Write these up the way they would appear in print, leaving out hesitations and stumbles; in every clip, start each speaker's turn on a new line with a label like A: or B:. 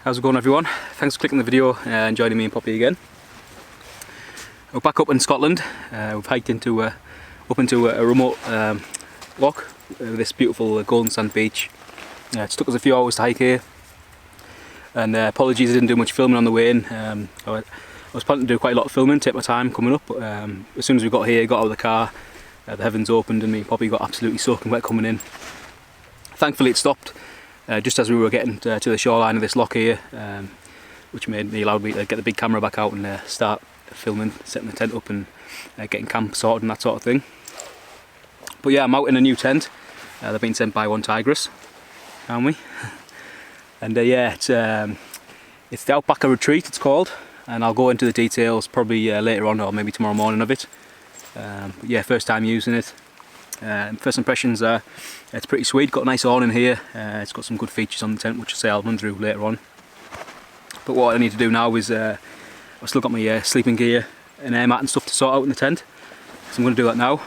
A: How's it going, everyone? Thanks for clicking the video and joining me and Poppy again. We're back up in Scotland. We've hiked up into a remote loch with this beautiful golden sand beach. It took us a few hours to hike here, and apologies I didn't do much filming on the way in. I was planning to do quite a lot of filming, take my time coming up, but as soon as we got here, got out of the car, the heavens opened and me and Poppy got absolutely soaking wet coming in. Thankfully it stopped just as we were getting to the shoreline of this loch here, which allowed me to get the big camera back out and start filming, setting the tent up and getting camp sorted and that sort of thing. But yeah, I'm out in a new tent. They've been sent by One Tigris, aren't we? And yeah, it's the Outbacker Retreat, it's called, and I'll go into the details probably later on or maybe tomorrow morning of it. But yeah, first time using it. First impressions are it's pretty sweet, got a nice awning here, it's got some good features on the tent which I'll run through later on. But what I need to do now is I've still got my sleeping gear and air mat and stuff to sort out in the tent, so I'm going to do that now.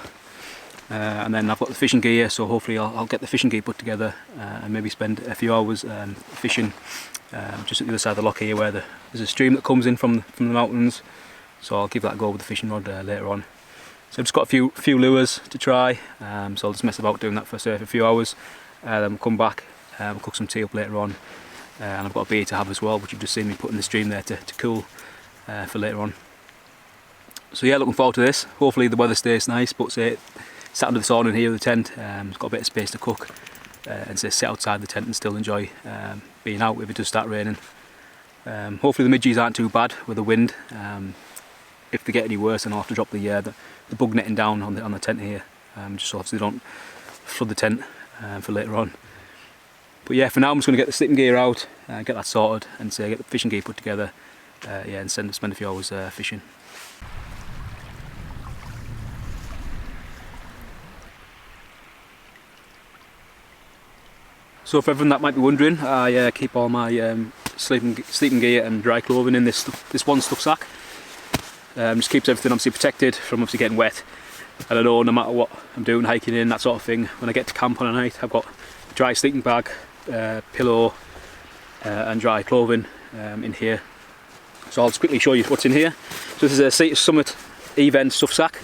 A: And then I've got the fishing gear, so hopefully I'll get the fishing gear put together and maybe spend a few hours fishing just at the other side of the loch here where there's a stream that comes in from the mountains, so I'll give that a go with the fishing rod later on. So I've just got a few lures to try, so I'll just mess about doing that for a few hours, then we'll come back, we'll cook some tea up later on, and I've got a beer to have as well, which you've just seen me put in the stream there to cool for later on. So yeah, looking forward to this. Hopefully the weather stays nice, but sat under the sauna here with the tent, it's got a bit of space to cook, and sit outside the tent and still enjoy being out if it does start raining. Hopefully the midges aren't too bad with the wind. If they get any worse, then I'll have to drop the bug netting down on the tent here, just so obviously they don't flood the tent for later on. But yeah, for now I'm just going to get the sleeping gear out, get that sorted, and get the fishing gear put together, yeah, and spend a few hours fishing. So for everyone that might be wondering, I keep all my sleeping gear and dry clothing in this one stuff sack. Just keeps everything obviously protected from obviously getting wet. And I know no matter what I'm doing, hiking in, that sort of thing, when I get to camp on a night, I've got a dry sleeping bag, pillow and dry clothing in here. So I'll just quickly show you what's in here. So this is a Sea to Summit Event stuff sack,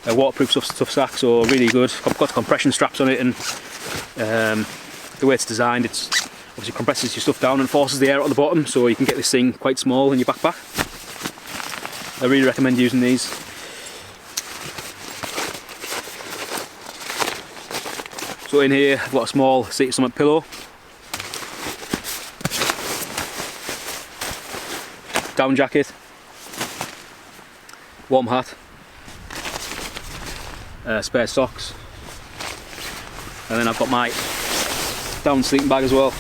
A: a waterproof stuff sack, so really good. I've got compression straps on it, and the way it's designed, it's obviously compresses your stuff down and forces the air out of the bottom, so you can get this thing quite small in your backpack. I really recommend using these. So in here I've got a small Sea to Summit pillow, down jacket, warm hat, spare socks, and then I've got my down sleeping bag as well.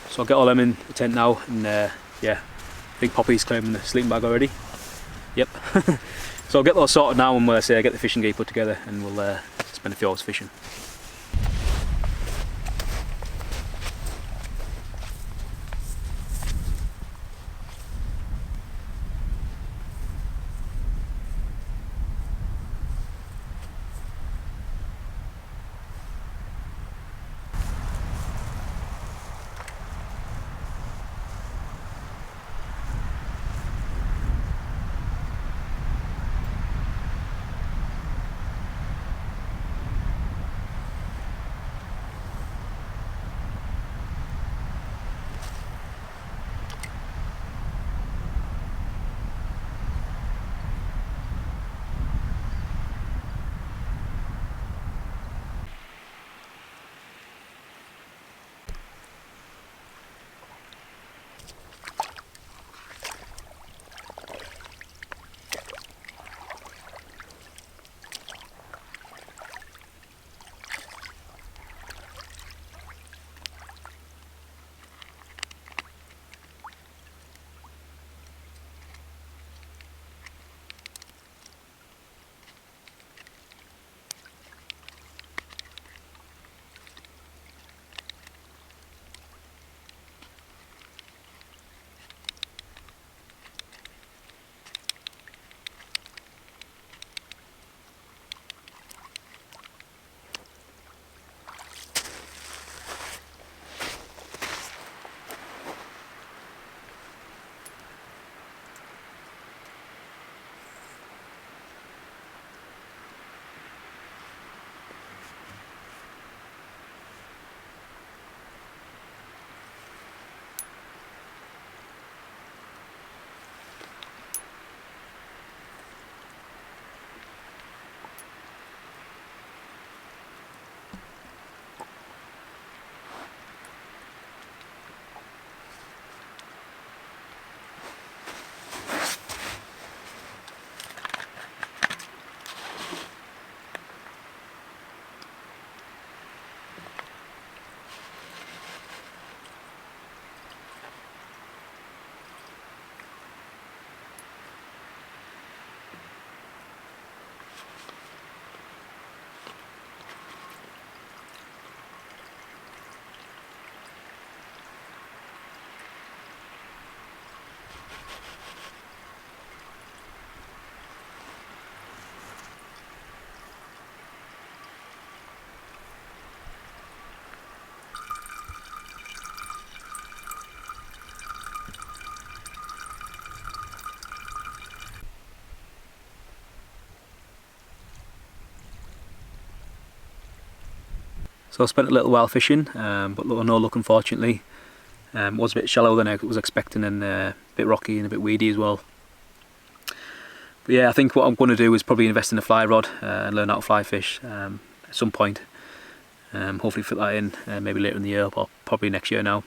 A: So I'll get all them in the tent now, and yeah, I think Poppy's claiming the sleeping bag already. Yep. So I'll get those sorted now, and I get the fishing gear put together, and we'll spend a few hours fishing. So I spent a little while fishing, but no luck unfortunately. It was a bit shallower than I was expecting, and a bit rocky and a bit weedy as well. But yeah, I think what I'm going to do is probably invest in a fly rod and learn how to fly fish at some point. Hopefully fit that in maybe later in the year, or probably next year now.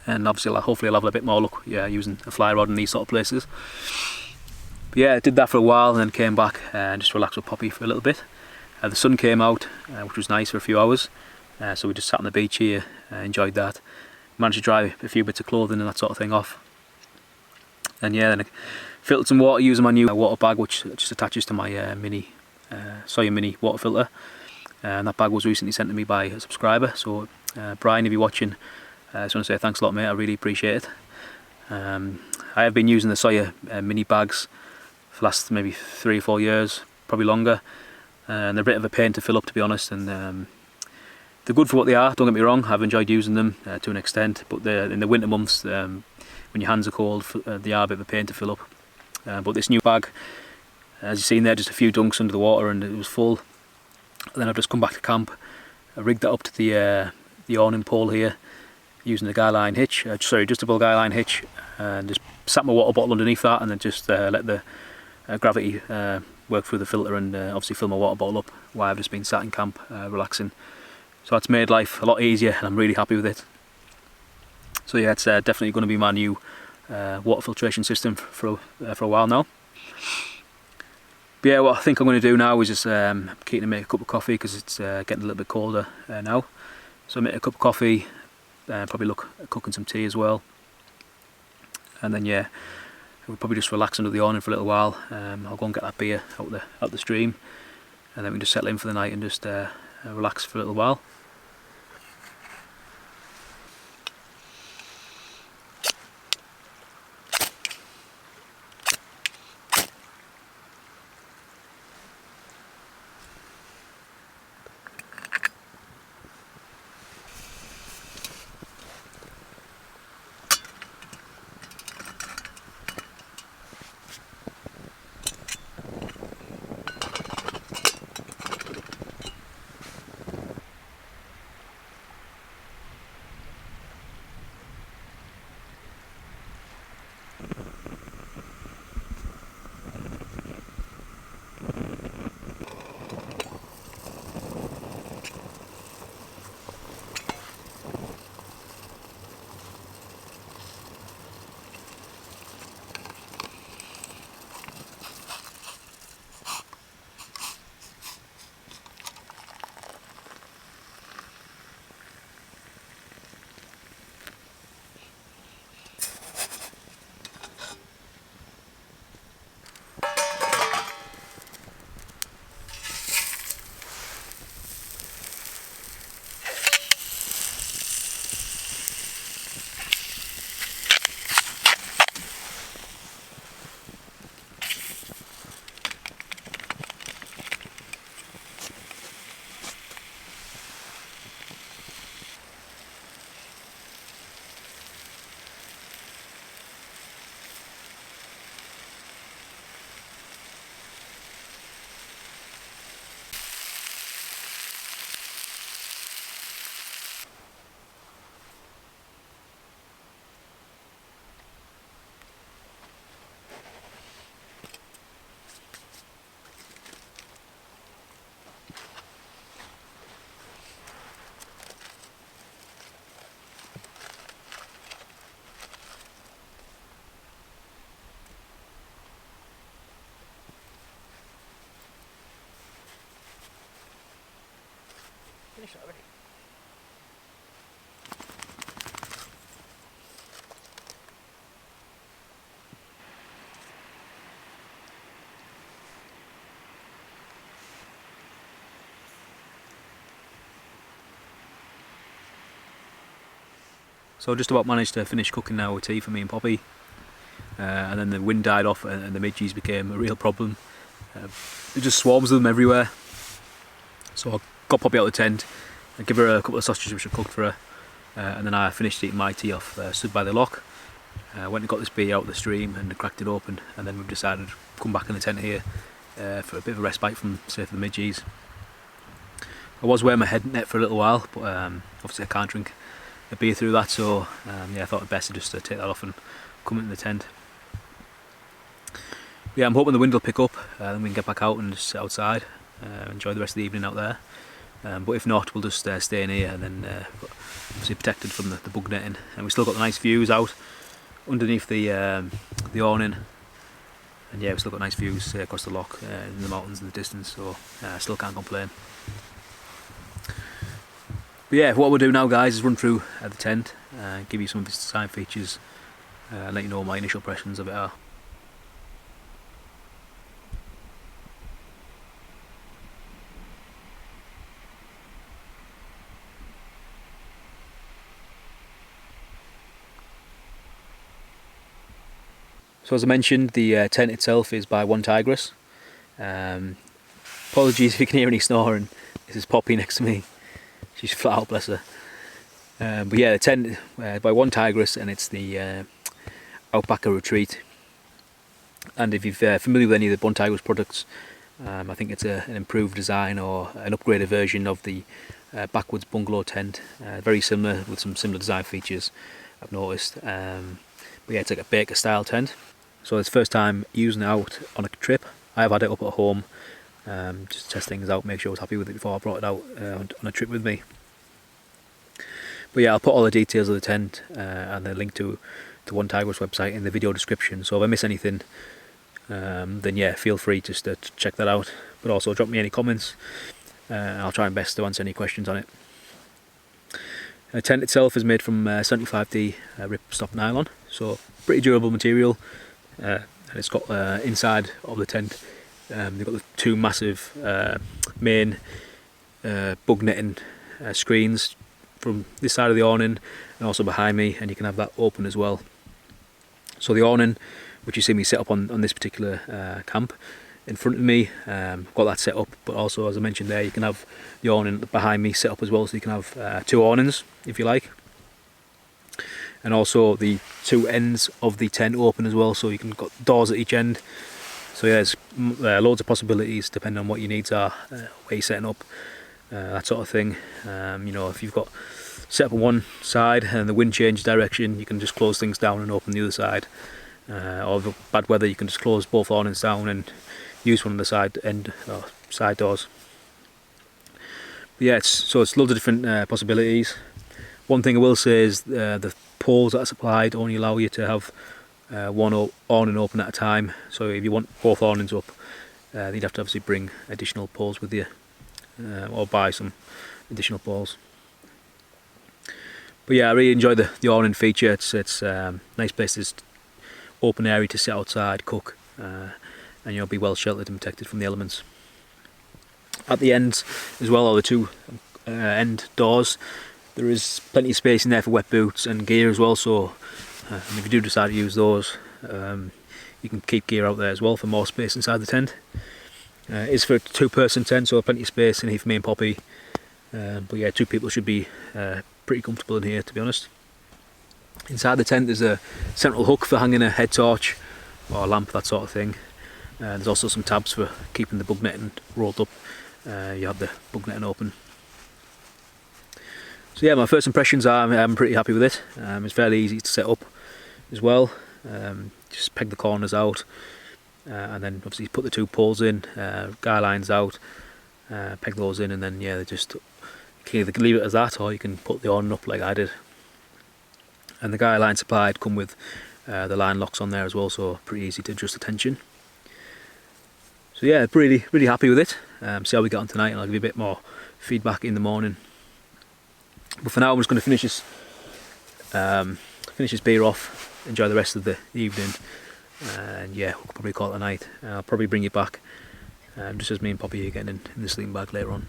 A: And obviously hopefully I'll have a bit more luck using a fly rod in these sort of places. But yeah, I did that for a while and then came back and just relaxed with Poppy for a little bit. The sun came out, which was nice for a few hours, so we just sat on the beach here, enjoyed that. Managed to dry a few bits of clothing and that sort of thing off. And yeah, then I filtered some water using my new water bag, which just attaches to my Sawyer Mini water filter. And that bag was recently sent to me by a subscriber, so Brian, if you're watching, I just want to say thanks a lot, mate. I really appreciate it. I have been using the Sawyer mini bags for the last maybe 3 or 4 years, probably longer, and they're a bit of a pain to fill up, to be honest. And they're good for what they are, don't get me wrong. I've enjoyed using them to an extent, but in the winter months, when your hands are cold, they are a bit of a pain to fill up. But this new bag, as you've seen there, just a few dunks under the water and it was full. And then I've just come back to camp. I rigged that up to the awning pole here using the guy line hitch, adjustable guy line hitch, and just sat my water bottle underneath that, and then just let the gravity work through the filter and obviously fill my water bottle up while I've just been sat in camp relaxing. So that's made life a lot easier and I'm really happy with it. So yeah, it's definitely going to be my new water filtration system for a while now. But yeah, what I think I'm going to do now is just keep to make a cup of coffee, because it's getting a little bit colder now. So make a cup of coffee, probably look at cooking some tea as well. And then yeah, we'll probably just relax under the awning for a little while. I'll go and get that beer out the stream, and then we can just settle in for the night and just relax for a little while.
B: Finished already.
A: So I just about managed to finish cooking now with tea for me and Poppy, and then the wind died off and the midges became a real problem. It just swarms of them everywhere. So I got Poppy out of the tent and give her a couple of sausages which I cooked for her, and then I finished eating my tea off, stood by the loch. Went and got this beer out of the stream and cracked it open, and then we've decided to come back in the tent here for a bit of a respite from, say, for the midges. I was wearing my head net for a little while, but obviously I can't drink a beer through that, so yeah, I thought it best to just take that off and come into the tent. Yeah, I'm hoping the wind will pick up, then we can get back out and just sit outside, enjoy the rest of the evening out there. But if not, we'll just stay in here and then obviously protected from the bug netting. And we've still got the nice views out underneath the awning. And yeah, we've still got nice views across the loch, in the mountains in the distance, so I still can't complain. But yeah, what we'll do now, guys, is run through the tent, give you some of its design features, and let you know what my initial impressions of it are. So as I mentioned, the tent itself is by One Tigris. Apologies if you can hear any snoring. This is Poppy next to me. She's flat out, bless her. But yeah, the tent by One Tigris, and it's the Outbacker Retreat. And if you're familiar with any of the One Tigris products, I think it's an improved design or an upgraded version of the backwoods bungalow tent. Very similar, with some similar design features, I've noticed. But yeah, it's like a baker style tent. So it's the first time using it out on a trip. I have had it up at home, just to test things out, make sure I was happy with it before I brought it out on a trip with me. But yeah, I'll put all the details of the tent and the link to the One Tigris website in the video description. So if I miss anything, then yeah, feel free just to check that out. But also drop me any comments. I'll try my best to answer any questions on it. The tent itself is made from 75D ripstop nylon, so pretty durable material. And it's got inside of the tent, they've got the two massive main bug netting screens from this side of the awning and also behind me, and you can have that open as well. So the awning, which you see me set up on this particular camp in front of me, got that set up, but also, as I mentioned there, you can have the awning behind me set up as well, so you can have two awnings if you like. And also the two ends of the tent open as well, so you can got doors at each end. So yeah, there's loads of possibilities depending on what your needs are, where you're setting up, that sort of thing. You know, if you've got set up on one side and the wind changes direction, you can just close things down and open the other side. Or if it's bad weather, you can just close both awnings down and use one of the side doors. But yeah, it's loads of different possibilities. One thing I will say is the poles that are supplied only allow you to have one awning open at a time. So if you want both awnings up, you'd have to obviously bring additional poles with you, or buy some additional poles. But yeah, I really enjoy the awning feature. It's nice place, to open area to sit outside, cook, and you'll be well sheltered and protected from the elements. At the ends as well, or the two end doors, there is plenty of space in there for wet boots and gear as well, so if you do decide to use those, you can keep gear out there as well for more space inside the tent. It's for a two-person tent, so plenty of space in here for me and Poppy. But yeah, two people should be pretty comfortable in here, to be honest. Inside the tent there's a central hook for hanging a head torch or a lamp, that sort of thing. There's also some tabs for keeping the bug netting rolled up. You have the bug netting open. So yeah, my first impressions are I'm pretty happy with it. It's fairly easy to set up as well. Just peg the corners out, and then obviously put the two poles in, guy lines out, peg those in, and then yeah, you can either leave it as that or you can put the awning up like I did. And the guy lines supplied come with the line locks on there as well, so pretty easy to adjust the tension. So yeah, really happy with it. See how we get on tonight, and I'll give you a bit more feedback in the morning. But for now, I'm just going to finish this beer off, enjoy the rest of the evening, and yeah, we'll probably call it a night. I'll probably bring you back just as me and Poppy are getting in the sleeping bag later on.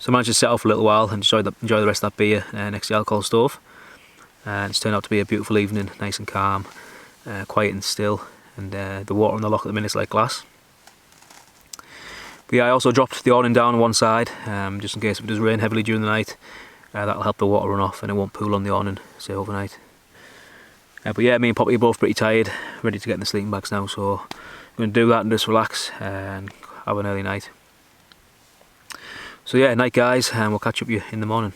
A: So I managed to set off a little while and enjoy the rest of that beer next to the alcohol stove. and it's turned out to be a beautiful evening, nice and calm, quiet and still, and the water on the loch at the minute is like glass. But yeah, I also dropped the awning down on one side, just in case if it does rain heavily during the night. That'll help the water run off and it won't pool on the awning, say overnight. But yeah, me and Poppy are both pretty tired, ready to get in the sleeping bags now, so I'm going to do that and just relax and have an early night. So yeah, night guys, and we'll catch up with you in the morning.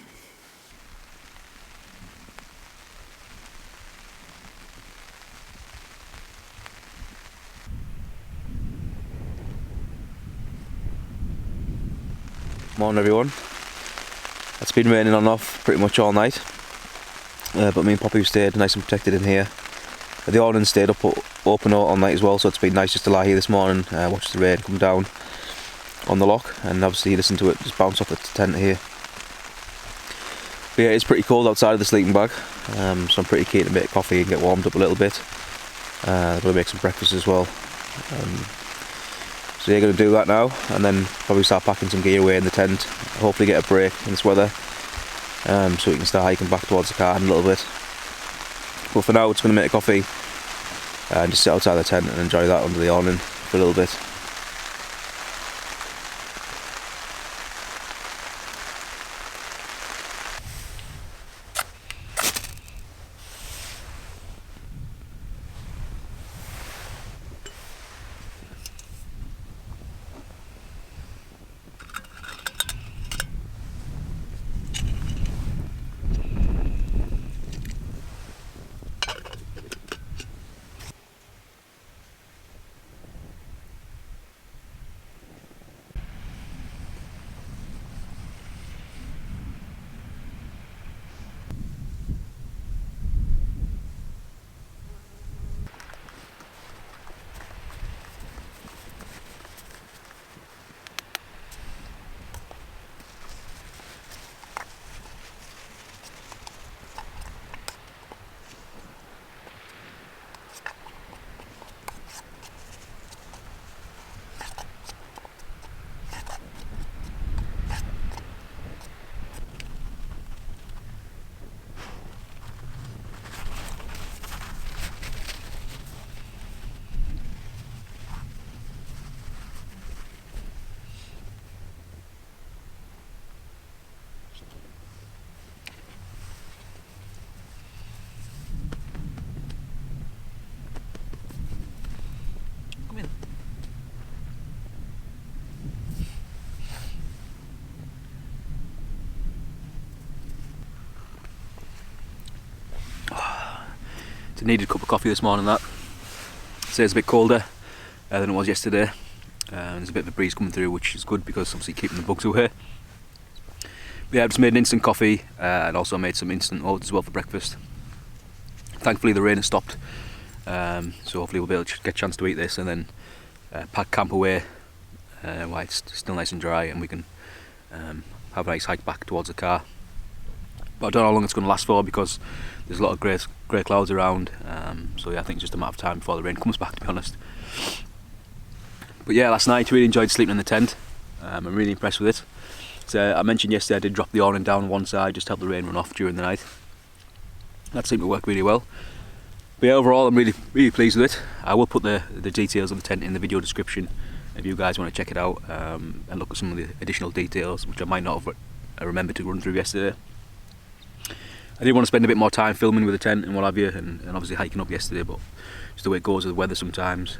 A: Morning everyone. It's been raining on and off pretty much all night, but me and Poppy stayed nice and protected in here. The awning stayed up open all night as well, so it's been nice just to lie here this morning, watch the rain come down on the loch, and obviously listen to it just bounce off the tent here. But yeah, it's pretty cold outside of the sleeping bag, so I'm pretty keen to make coffee and get warmed up a little bit. I'm going to make some breakfast as well. So you're going to do that now, and then probably start packing some gear away in the tent, hopefully get a break in this weather, so we can start hiking back towards the car in a little bit. But for now, it's going to make coffee and just sit outside the tent and enjoy that under the awning for a little bit. It's a needed cup of coffee this morning, that. So it's a bit colder than it was yesterday. There's a bit of a breeze coming through, which is good because obviously keeping the bugs away. But yeah, I've just made an instant coffee and also made some instant oats as well for breakfast. Thankfully the rain has stopped, so hopefully we'll be able to get a chance to eat this and then pack camp away while it's still nice and dry, and we can have a nice hike back towards the car. But I don't know how long it's going to last for because there's a lot of grey clouds around, so yeah, I think it's just a matter of time before the rain comes back, to be honest. But yeah, last night I really enjoyed sleeping in the tent. I'm really impressed with it. So I mentioned yesterday I did drop the awning down one side just to help the rain run off during the night. That seemed to work really well. But yeah, overall I'm really pleased with it. I will put the details of the tent in the video description if you guys want to check it out and look at some of the additional details which I might not have remembered to run through yesterday. I did want to spend a bit more time filming with the tent and what have you, and obviously hiking up yesterday, but just the way it goes with the weather sometimes.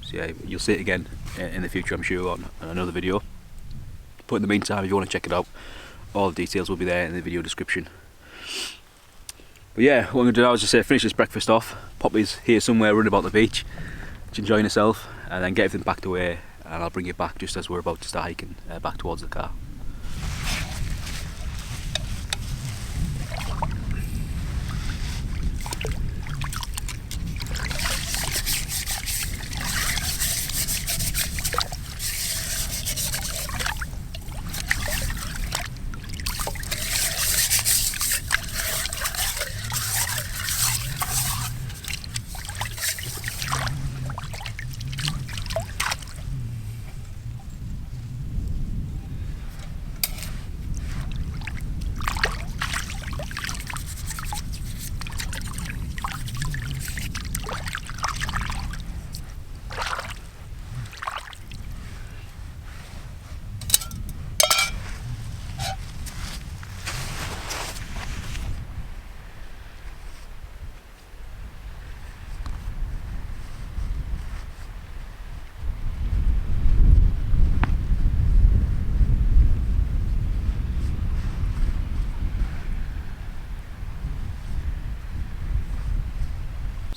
A: So yeah, you'll see it again in the future, I'm sure, on another video. But in the meantime, if you want to check it out, all the details will be there in the video description. But yeah, what I'm going to do now is just finish this breakfast off. Poppy's here somewhere running about the beach, just enjoying herself, and then get everything packed away, and I'll bring you back just as we're about to start hiking back towards the car.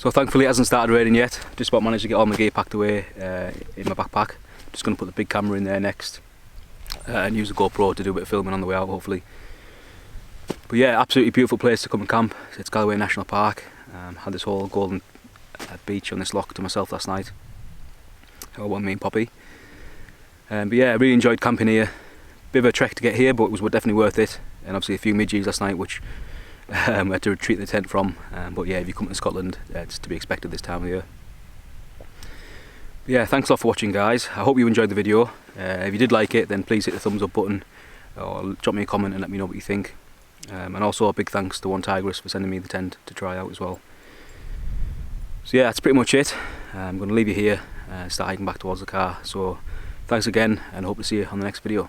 A: So thankfully it hasn't started raining yet. Just about managed to get all my gear packed away in my backpack. Just going to put the big camera in there next and use the GoPro to do a bit of filming on the way out, hopefully. But yeah, absolutely beautiful place to come and camp. It's Galloway National Park. Had this whole golden beach on this loch to myself last night. Me and Poppy. But yeah, I really enjoyed camping here. Bit of a trek to get here, but it was definitely worth it. And obviously a few midges last night, which we had to retreat the tent from. But yeah, if you come to Scotland, it's to be expected this time of year. But yeah, thanks a lot for watching, guys. I hope you enjoyed the video. If you did like it, then please hit the thumbs up button, or drop me a comment and let me know what you think. And also a big thanks to One Tigris for sending me the tent to try out as well. So yeah, that's pretty much it. I'm going to leave you here, start hiking back towards the car. So thanks again, and hope to see you on the next video.